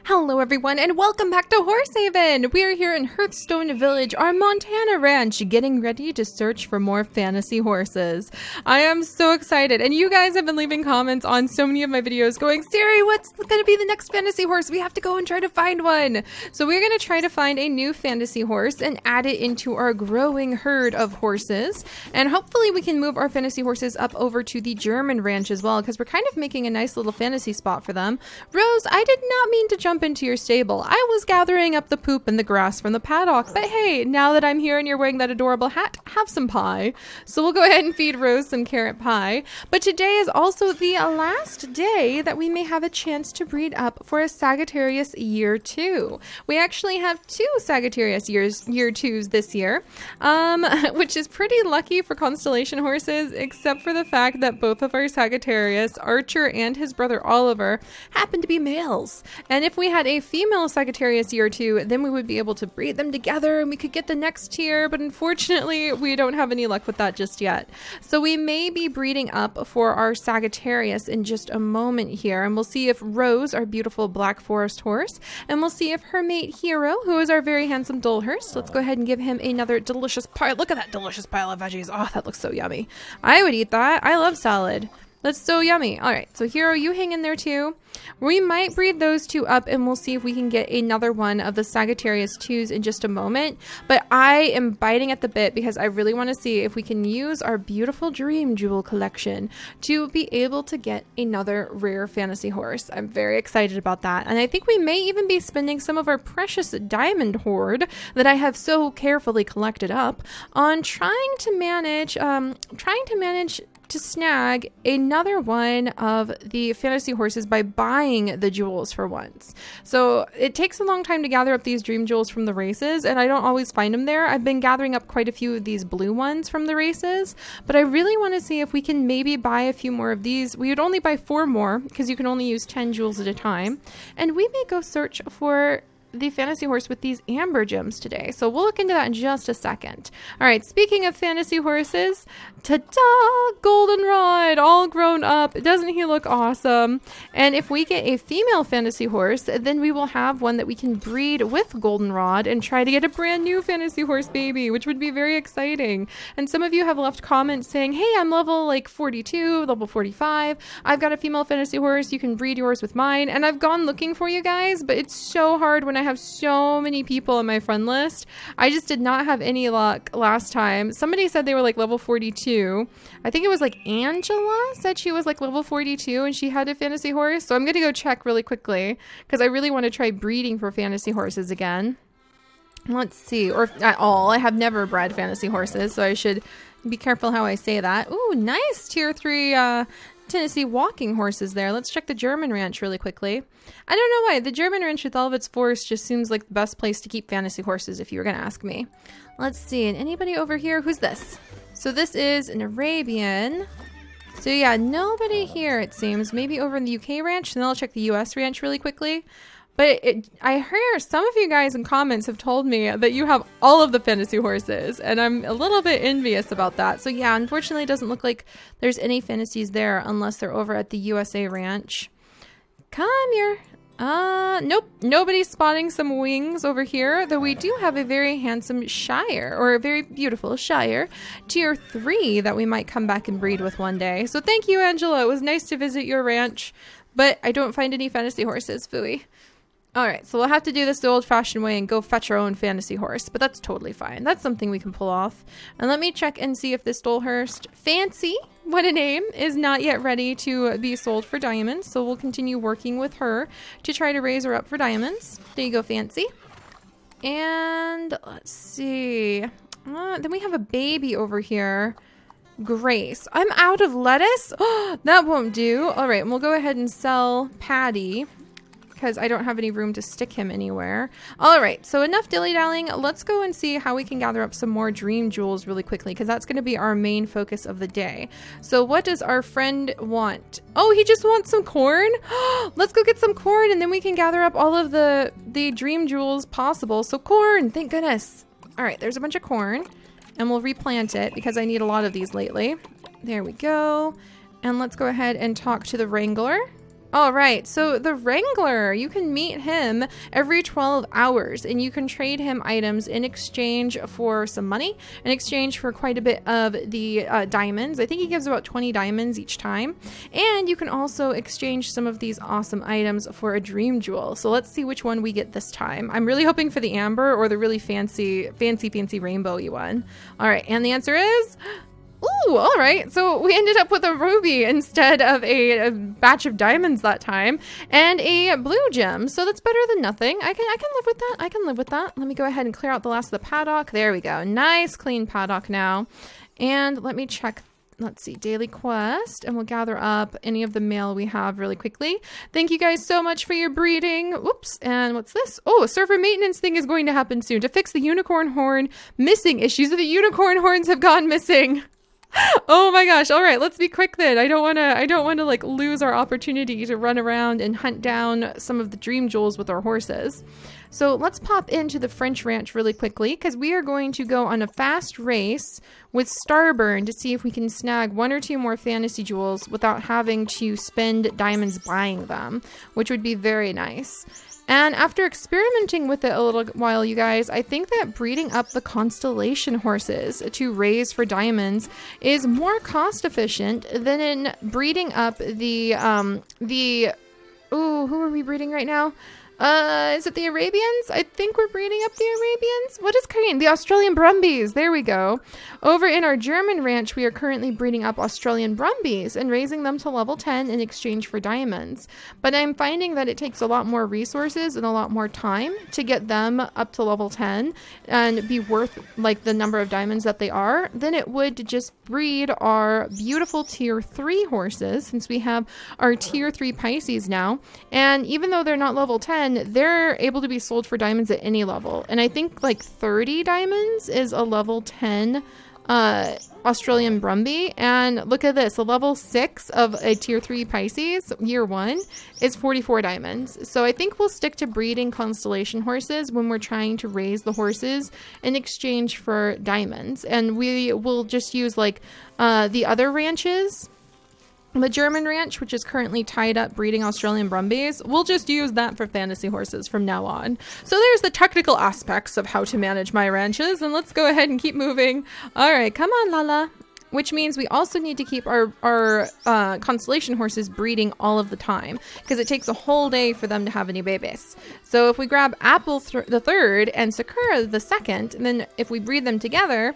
Hello everyone and welcome back to Horsehaven! We are here in Hearthstone Village, our Montana ranch, getting ready to search for more fantasy horses. I am so excited, and you guys have been leaving comments on so many of my videos going, Seri, what's going to be the next fantasy horse? We have to go and try to find one. So we're going to try to find a new fantasy horse and add it into our growing herd of horses. And hopefully we can move our fantasy horses up over to the German ranch as well, because we're kind of making a nice little fantasy spot for them. Rose, I did not mean to jump into your stable. I was gathering up the poop and the grass from the paddock, but hey, now that I'm here and you're wearing that adorable hat, have some pie. So we'll go ahead and feed Rose some carrot pie. But today is also the last day that we may have a chance to breed up for a Sagittarius year 2. We actually have 2 Sagittarius year 2s this year, which is pretty lucky for constellation horses, except for the fact that both of our Sagittarius, Archer and his brother Oliver, happen to be males. And if we had a female Sagittarius year 2, then we would be able to breed them together and we could get the next tier, but unfortunately we don't have any luck with that just yet. So we may be breeding up for our Sagittarius in just a moment here, and we'll see if Rose, our beautiful Black Forest horse, and we'll see if her mate Hero, who is our very handsome Dolhurst, let's go ahead and give him another delicious pile. Look at that delicious pile of veggies. Oh, that looks so yummy. I would eat that. I love salad. That's so yummy. All right, so Hero, you hang in there too. We might breed those 2 up and we'll see if we can get another one of the Sagittarius 2s in just a moment. But I am biting at the bit because I really want to see if we can use our beautiful Dream Jewel collection to be able to get another rare fantasy horse. I'm very excited about that. And I think we may even be spending some of our precious diamond hoard that I have so carefully collected up on trying to manage to snag another one of the fantasy horses by buying the jewels for once. So it takes a long time to gather up these dream jewels from the races, and I don't always find them there. I've been gathering up quite a few of these blue ones from the races, but I really want to see if we can maybe buy a few more of these. We would only buy 4 more because you can only use 10 jewels at a time, and we may go search for the fantasy horse with these amber gems today. So we'll look into that in just a second. All right, speaking of fantasy horses, ta-da! Goldenrod, all grown up. Doesn't he look awesome? And if we get a female fantasy horse, then we will have one that we can breed with Goldenrod and try to get a brand new fantasy horse baby, which would be very exciting. And some of you have left comments saying, hey, I'm level like 42, level 45. I've got a female fantasy horse. You can breed yours with mine. And I've gone looking for you guys, but it's so hard when I have so many people on my friend list. I just did not have any luck last time. Somebody said they were like level 42. I think it was like Angela said she was like level 42 and she had a fantasy horse. So I'm going to go check really quickly because I really want to try breeding for fantasy horses again. Let's see. Or at all. I have never bred fantasy horses, so I should be careful how I say that. Ooh, nice tier 3 Tennessee walking horses there. Let's check the German ranch really quickly. I don't know why. The German ranch with all of its forest just seems like the best place to keep fantasy horses if you were going to ask me. Let's see. And anybody over here? Who's this? So this is an Arabian. So yeah, nobody here it seems. Maybe over in the UK ranch. And then I'll check the US ranch really quickly. But I hear some of you guys in comments have told me that you have all of the fantasy horses, and I'm a little bit envious about that. So yeah, unfortunately it doesn't look like there's any fantasies there unless they're over at the USA ranch. Come here. Nope, nobody's spotting some wings over here, though we do have a very handsome Shire, or a very beautiful Shire, tier 3 that we might come back and breed with one day. So thank you, Angela. It was nice to visit your ranch, but I don't find any fantasy horses, phooey. All right, so we'll have to do this the old-fashioned way and go fetch our own fantasy horse, but that's totally fine. That's something we can pull off. And let me check and see if this Dolhurst, Fancy, what a name, is not yet ready to be sold for diamonds. So we'll continue working with her to try to raise her up for diamonds. There you go, Fancy. And let's see. Then we have a baby over here. Grace. I'm out of lettuce? That won't do. All right, we'll go ahead and sell Patty, because I don't have any room to stick him anywhere. All right, so enough dilly-dallying. Let's go and see how we can gather up some more dream jewels really quickly, because that's going to be our main focus of the day. So what does our friend want? Oh, he just wants some corn? Let's go get some corn, and then we can gather up all of the dream jewels possible. So corn, thank goodness. All right, there's a bunch of corn, and we'll replant it, because I need a lot of these lately. There we go. And let's go ahead and talk to the Wrangler. All right, so the Wrangler, you can meet him every 12 hours and you can trade him items in exchange for some money, in exchange for quite a bit of the diamonds. I think he gives about 20 diamonds each time. And you can also exchange some of these awesome items for a dream jewel. So let's see which one we get this time. I'm really hoping for the amber or the really fancy rainbowy one. All right, and the answer is... Ooh, all right. So we ended up with a ruby instead of a batch of diamonds that time, and a blue gem. So that's better than nothing. I can live with that. I can live with that. Let me go ahead and clear out the last of the paddock. There we go. Nice clean paddock now. And let me check. Let's see, daily quest, and we'll gather up any of the mail we have really quickly. Thank you guys so much for your breeding. Whoops, and what's this? Oh, a server maintenance thing is going to happen soon to fix the unicorn horn missing issues. The unicorn horns have gone missing. Oh my gosh. All right, let's be quick then. I don't want to like lose our opportunity to run around and hunt down some of the dream jewels with our horses. So let's pop into the French Ranch really quickly because we are going to go on a fast race with Starburn to see if we can snag 1 or 2 more fantasy jewels without having to spend diamonds buying them, which would be very nice. And after experimenting with it a little while, you guys, I think that breeding up the constellation horses to raise for diamonds is more cost efficient than in breeding up who are we breeding right now? Is it the Arabians? I think we're breeding up the Arabians. What is Korean? The Australian Brumbies. There we go. Over in our German ranch, we are currently breeding up Australian Brumbies and raising them to level 10 in exchange for diamonds. But I'm finding that it takes a lot more resources and a lot more time to get them up to level 10 and be worth like the number of diamonds that they are than it would to just breed our beautiful tier 3 horses, since we have our tier 3 Pisces now. And even though they're not level 10, they're able to be sold for diamonds at any level. And I think like 30 diamonds is a level 10 Australian Brumby. And look at this, a level 6 of a tier 3 Pisces, year 1, is 44 diamonds. So I think we'll stick to breeding constellation horses when we're trying to raise the horses in exchange for diamonds. And we will just use like the other ranches. The German ranch, which is currently tied up breeding Australian Brumbies, we'll just use that for fantasy horses from now on. So there's the technical aspects of how to manage my ranches, and let's go ahead and keep moving. All right, come on, Lala. Which means we also need to keep our constellation horses breeding all of the time, because it takes a whole day for them to have any babies. So if we grab Apple the third and Sakura the second, and then if we breed them together,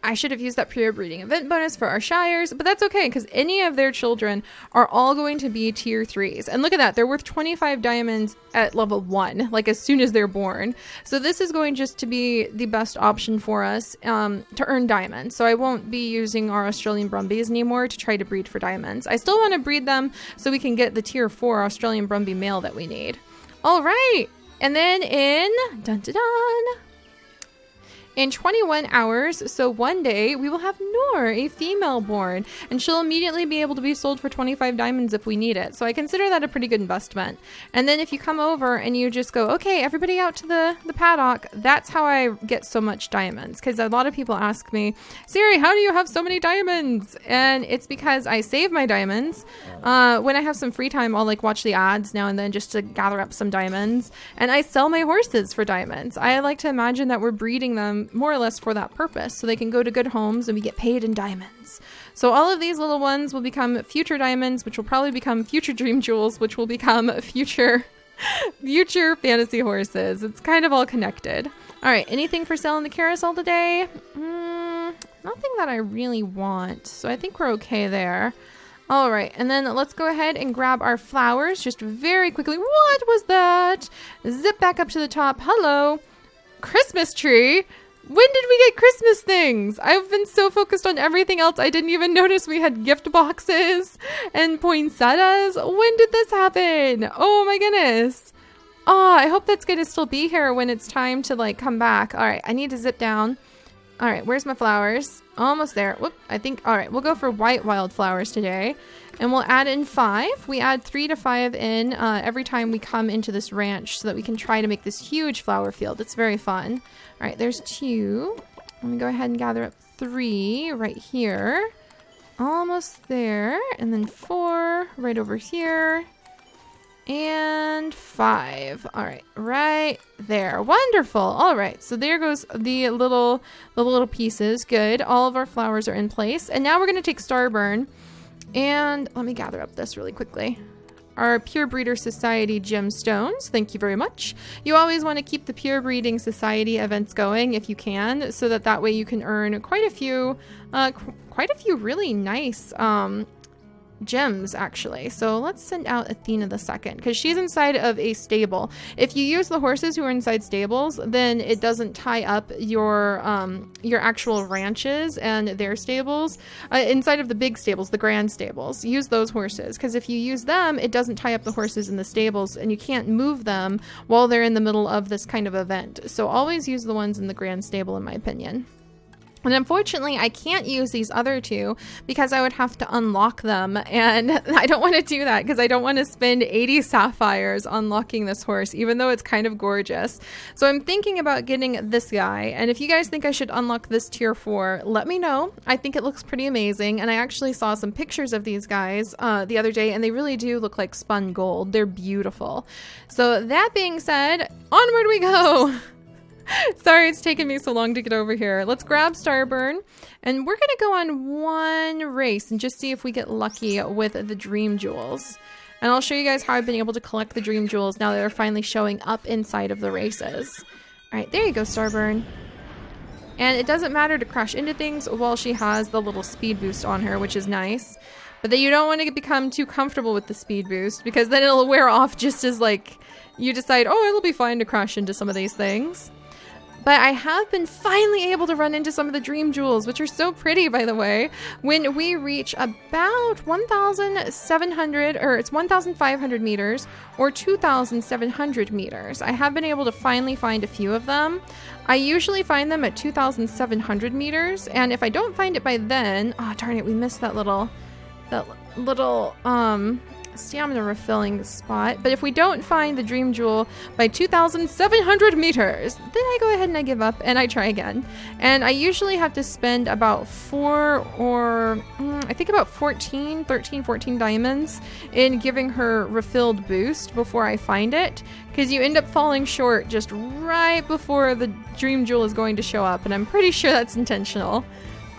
I should have used that pure breeding event bonus for our Shires, but that's okay because any of their children are all going to be tier 3s. And look at that, they're worth 25 diamonds at level 1, like as soon as they're born. So this is going just to be the best option for us to earn diamonds. So I won't be using our Australian Brumbies anymore to try to breed for diamonds. I still want to breed them so we can get the tier 4 Australian Brumby male that we need. All right, and then in in 21 hours, so one day, we will have Noor, a female born, and she'll immediately be able to be sold for 25 diamonds if we need it. So I consider that a pretty good investment. And then if you come over and you just go, okay, everybody out to the paddock, that's how I get so much diamonds. Because a lot of people ask me, Seri, how do you have so many diamonds? And it's because I save my diamonds. When I have some free time, I'll like watch the ads now and then just to gather up some diamonds. And I sell my horses for diamonds. I like to imagine that we're breeding them more or less for that purpose, so they can go to good homes and we get paid in diamonds. So all of these little ones will become future diamonds, which will probably become future dream jewels, which will become future fantasy horses. It's kind of all connected. All right, anything for sale in the carousel today? Nothing that I really want, so I think we're okay there. All right, and then let's go ahead and grab our flowers just very quickly. What was that? Zip back up to the top. Hello. Christmas tree? When did we get Christmas things? I've been so focused on everything else, I didn't even notice we had gift boxes and poinsettias. When did this happen? Oh my goodness. Oh, I hope that's going to still be here when it's time to like come back. All right, I need to zip down. All right, where's my flowers? Almost there. Whoop, I think, all right, we'll go for white wildflowers today. And we'll add in 5. We add 3 to 5 in every time we come into this ranch so that we can try to make this huge flower field. It's very fun. All right, there's 2. Let me go ahead and gather up 3 right here. Almost there. And then 4 right over here. And 5. All right, right there. Wonderful. All right, so there goes the little pieces. Good. All of our flowers are in place. And now we're going to take Starburn. And let me gather up this really quickly. Our Pure Breeder Society gemstones. Thank you very much. You always want to keep the Pure Breeding Society events going if you can, so that way you can earn quite a few really nice gems, actually. So let's send out Athena the second, because she's inside of a stable. If you use the horses who are inside stables, then it doesn't tie up your actual ranches and their stables inside of the big stables, the grand stables. Use those horses, because if you use them, it doesn't tie up the horses in the stables, and you can't move them while they're in the middle of this kind of event. So always use the ones in the grand stable, in my opinion. And unfortunately, I can't use these other two because I would have to unlock them. And I don't want to do that because I don't want to spend 80 sapphires unlocking this horse, even though it's kind of gorgeous. So I'm thinking about getting this guy. And if you guys think I should unlock this tier 4, let me know. I think it looks pretty amazing. And I actually saw some pictures of these guys the other day, and they really do look like spun gold. They're beautiful. So that being said, onward we go. Sorry it's taken me so long to get over here. Let's grab Starburn, and we're going to go on one race and just see if we get lucky with the Dream Jewels. And I'll show you guys how I've been able to collect the Dream Jewels now that they're finally showing up inside of the races. Alright, there you go, Starburn. And it doesn't matter to crash into things while she has the little speed boost on her, which is nice. But then you don't want to become too comfortable with the speed boost, because then it'll wear off just as, like, you decide, oh, it'll be fine to crash into some of these things. But I have been finally able to run into some of the Dream Jewels, which are so pretty, by the way. When we reach about 1,700, or it's 1,500 meters, or 2,700 meters, I have been able to finally find a few of them. I usually find them at 2,700 meters, and if I don't find it by then, oh darn it, we missed that little stamina refilling spot. But if we don't find the Dream Jewel by 2,700 meters, then I go ahead and I give up and I try again. And I usually have to spend about 13, 14 diamonds in giving her refilled boost before I find it, because you end up falling short just right before the Dream Jewel is going to show up, and I'm pretty sure that's intentional.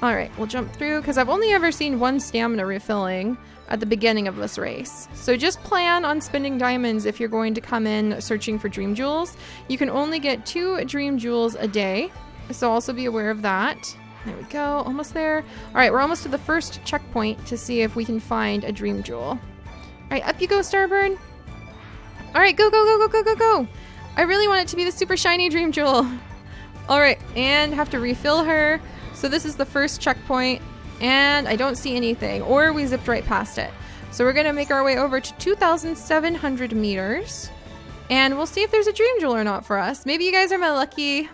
Alright, we'll jump through, because I've only ever seen one stamina refilling at the beginning of this race. So just plan on spending diamonds if you're going to come in searching for Dream Jewels. You can only get 2 Dream Jewels a day, so also be aware of that. There we go, almost there. Alright, we're almost to the first checkpoint to see if we can find a Dream Jewel. Alright, up you go, Starburn. Alright, go, go, go, go, go, go, go. I really want it to be the super shiny Dream Jewel. Alright, and have to refill her. So this is the first checkpoint, and I don't see anything, or we zipped right past it. So we're gonna make our way over to 2,700 meters, and we'll see if there's a Dream Jewel or not for us. Maybe you guys are my lucky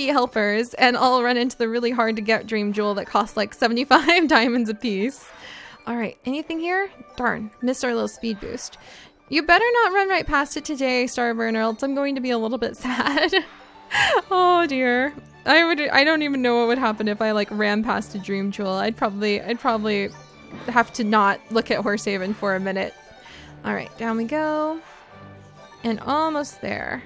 helpers, and I'll run into the really hard to get Dream Jewel that costs like 75 diamonds a piece. All right, anything here? Darn, missed our little speed boost. You better not run right past it today, Starburn, or else I'm going to be a little bit sad. Oh dear. I don't even know what would happen if I like ran past a Dream Jewel. I'd probably have to not look at Horsehaven for a minute. All right, down we go. And almost there.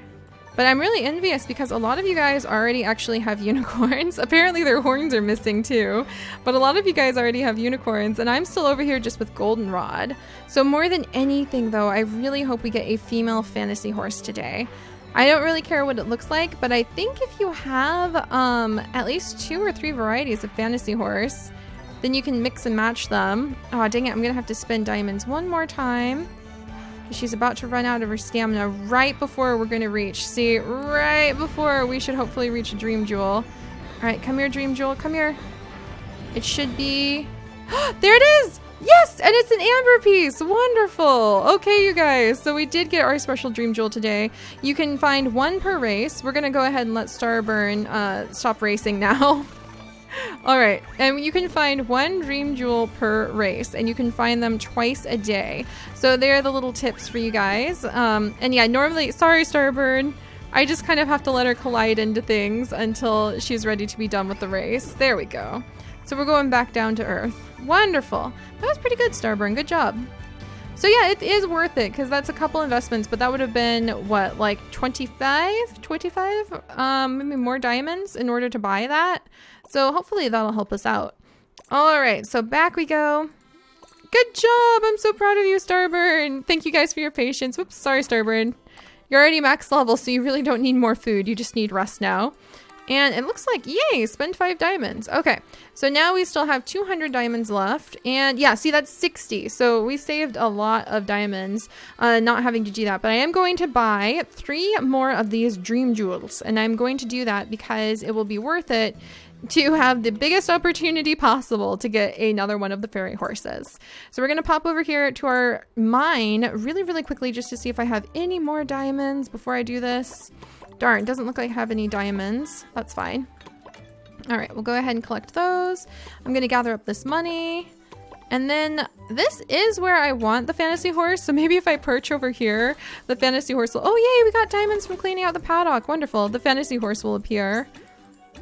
But I'm really envious because a lot of you guys already actually have unicorns. Apparently their horns are missing too. But a lot of you guys already have unicorns, and I'm still over here just with Goldenrod. So more than anything though, I really hope we get a female fantasy horse today. I don't really care what it looks like, but I think if you have at least 2 or 3 varieties of fantasy horse, then you can mix and match them. Oh, dang it, I'm gonna have to spend diamonds one more time. She's about to run out of her stamina right before we're gonna reach. See, right before we should hopefully reach a Dream Jewel. All right, come here, Dream Jewel, come here. It should be... There it is! Yes, and it's an amber piece. Wonderful. Okay, you guys. So we did get our special Dream Jewel today. You can find 1 per race. We're going to go ahead and let Starburn stop racing now. All right. And you can find 1 Dream Jewel per race, and you can find them twice a day. So they're the little tips for you guys. And yeah, normally, sorry, Starburn. I just kind of have to let her collide into things until she's ready to be done with the race. There we go. So we're going back down to Earth. Wonderful. That was pretty good, Starburn. Good job. So yeah, it is worth it because that's a couple investments, but that would have been what, like 25, maybe more diamonds in order to buy that. So hopefully that'll help us out. All right, so back we go. Good job. I'm so proud of you, Starburn. Thank you guys for your patience. Whoops, sorry, Starburn. You're already max level, so you really don't need more food. You just need rest now. And it looks like, yay, spend 5 diamonds. Okay, so now we still have 200 diamonds left. And yeah, see, that's 60. So we saved a lot of diamonds not having to do that. But I am going to buy 3 more of these dream jewels. And I'm going to do that because it will be worth it to have the biggest opportunity possible to get another one of the fairy horses. So we're going to pop over here to our mine really quickly just to see if I have any more diamonds before I do this. Darn, doesn't look like I have any diamonds. That's fine. All right, we'll go ahead and collect those. I'm going to gather up this money. And then this is where I want the fantasy horse. So maybe if I perch over here, the fantasy horse will... Oh, yay, we got diamonds from cleaning out the paddock. Wonderful. The fantasy horse will appear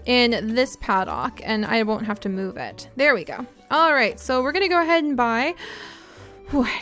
in this paddock and I won't have to move it. There we go. All right, so we're gonna go ahead and buy,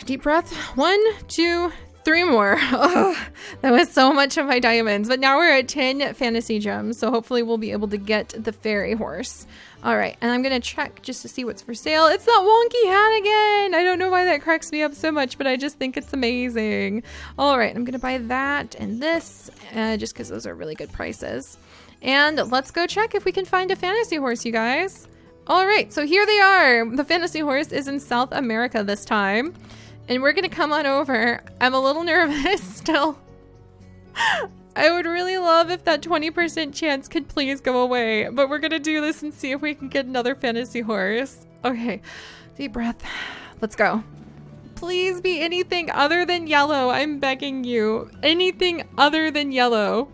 deep breath, 1, 2, 3 more. Oh, that was so much of my diamonds, but now we're at 10 fantasy gems, so hopefully we'll be able to get the fairy horse. All right, and I'm gonna check just to see what's for sale. It's that wonky hat again. I don't know why that cracks me up so much, but I just think it's amazing. All right, I'm gonna buy that and this just because those are really good prices. And let's go check if we can find a fantasy horse, you guys. All right, so here they are. The fantasy horse is in South America this time. And we're gonna come on over. I'm a little nervous still. I would really love if that 20% chance could please go away. But we're gonna do this and see if we can get another fantasy horse. Okay, deep breath. Let's go. Please be anything other than yellow. I'm begging you. Anything other than yellow.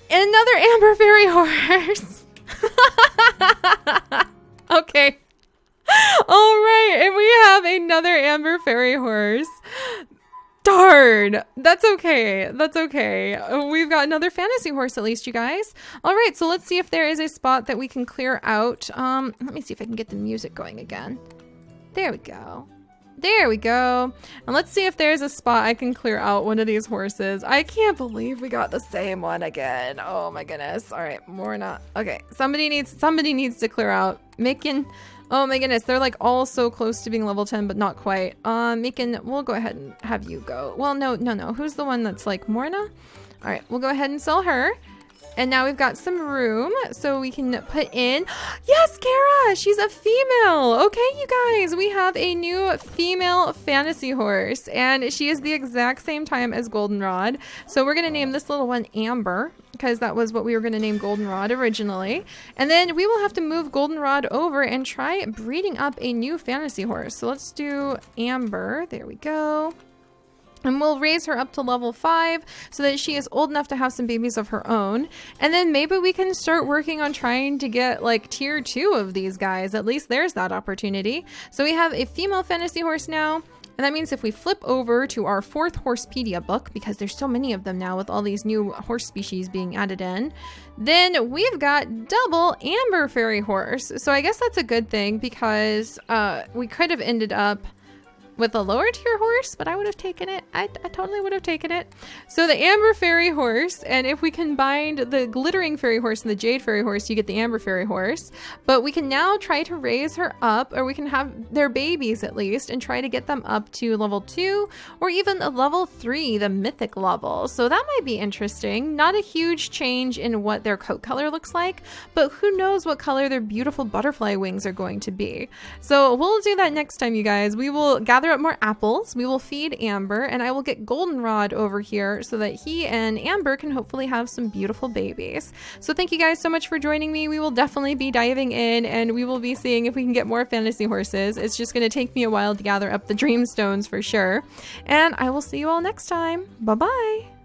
Another amber fairy horse. Okay. All right, and we have another amber fairy horse. Darn. That's okay. That's okay. We've got another fantasy horse at least, you guys. All right, so let's see if there is a spot that we can clear out. Let me see if I can get the music going again. There we go. There we go. And let's see if there's a spot I can clear out one of these horses. I can't believe we got the same one again. Oh my goodness. All right, more not. Okay, somebody needs to clear out. Macon. Oh my goodness, they're like all so close to being level 10, but not quite. Macon, we'll go ahead and have you go. Well, no. Who's the one that's like Morna? All right, we'll go ahead and sell her. And now we've got some room so we can put in, yes, Kara, she's a female. Okay, you guys, we have a new female fantasy horse and she is the exact same time as Goldenrod. So we're gonna name this little one Amber because that was what we were gonna name Goldenrod originally. And then we will have to move Goldenrod over and try breeding up a new fantasy horse. So let's do Amber, there we go. And we'll raise her up to level 5 so that she is old enough to have some babies of her own. And then maybe we can start working on trying to get like tier 2 of these guys. At least there's that opportunity. So we have a female fantasy horse now. And that means if we flip over to our 4th Horsepedia book, because there's so many of them now with all these new horse species being added in, then we've got double amber fairy horse. So I guess that's a good thing because we could have ended up with a lower tier horse, but I would have taken it. I totally would have taken it. So the amber fairy horse, and if we combined the glittering fairy horse and the jade fairy horse, you get the amber fairy horse. But we can now try to raise her up, or we can have their babies at least, and try to get them up to level 2, or even a level 3, the mythic level. So that might be interesting. Not a huge change in what their coat color looks like, but who knows what color their beautiful butterfly wings are going to be. So we'll do that next time, you guys. We will gather up more apples, we will feed Amber, and I will get Goldenrod over here so that he and Amber can hopefully have some beautiful babies. So thank you guys so much for joining me. We will definitely be diving in and we will be seeing if we can get more fantasy horses. It's just going to take me a while to gather up the dream stones for sure. And I will see you all next time. Bye-bye.